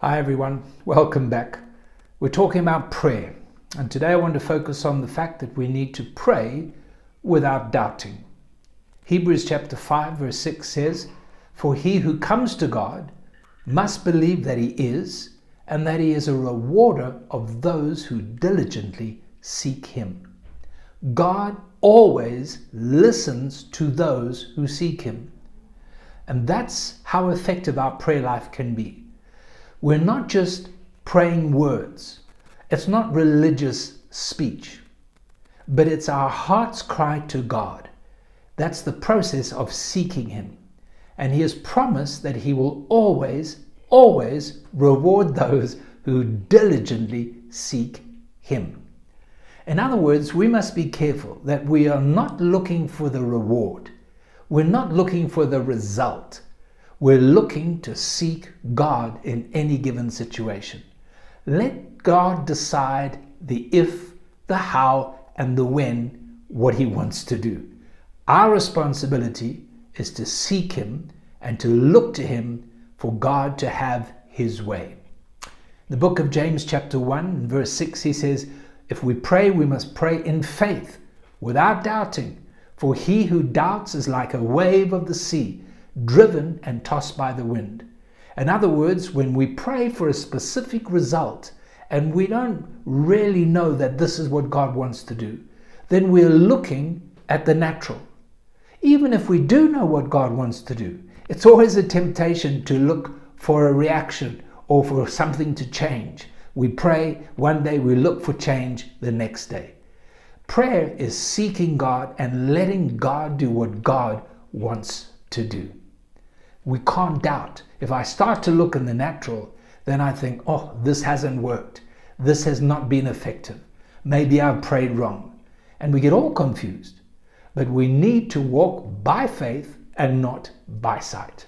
Hi everyone, welcome back. We're talking about prayer, and today I want to focus on the fact that we need to pray without doubting. Hebrews chapter 5 verse 6 says, "For he who comes to God must believe that he is, and that he is a rewarder of those who diligently seek him." God always listens to those who seek him. And that's how effective our prayer life can be. We're not just praying words. It's not religious speech, but it's our heart's cry to God. That's the process of seeking him. And he has promised that he will always reward those who diligently seek him. In other words, we must be careful that we are not looking for the reward. We're not looking for the result. We're looking to seek God in any given situation. Let God decide the if, the how, and the when, what he wants to do. Our responsibility is to seek him and to look to him for God to have his way. In the book of James chapter 1 verse 6 he says, "If we pray, we must pray in faith, without doubting. For he who doubts is like a wave of the sea, driven and tossed by the wind." In other words, when we pray for a specific result and we don't really know that this is what God wants to do, then we're looking at the natural. Even if we do know what God wants to do, it's always a temptation to look for a reaction or for something to change. We pray one day, we look for change the next day. Prayer is seeking God and letting God do what God wants to do. We can't doubt. If I start to look in the natural, then I think, oh, this hasn't worked. This has not been effective. Maybe I've prayed wrong. And we get all confused. But we need to walk by faith and not by sight.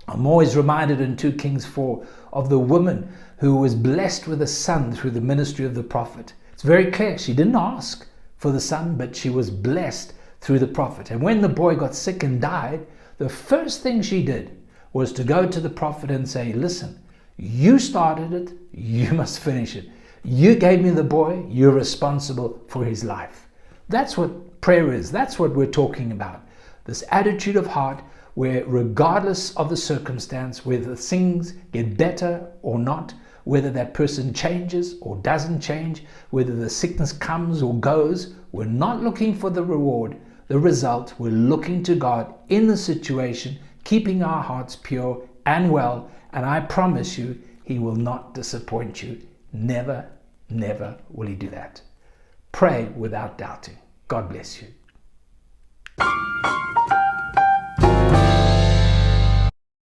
I'm always reminded in 2 Kings 4 of the woman who was blessed with a son through the ministry of the prophet. It's very clear. She didn't ask for the son, but she was blessed through the prophet. And when the boy got sick and died, the first thing she did was to go to the prophet and say, "Listen, you started it, you must finish it. You gave me the boy, you're responsible for his life." That's what prayer is. That's what we're talking about. This attitude of heart where regardless of the circumstance, whether things get better or not, whether that person changes or doesn't change, whether the sickness comes or goes, we're not looking for the reward, the result. We're looking to God in the situation, keeping our hearts pure and well, and I promise you, he will not disappoint you. Never, never will he do that. Pray without doubting. God bless you.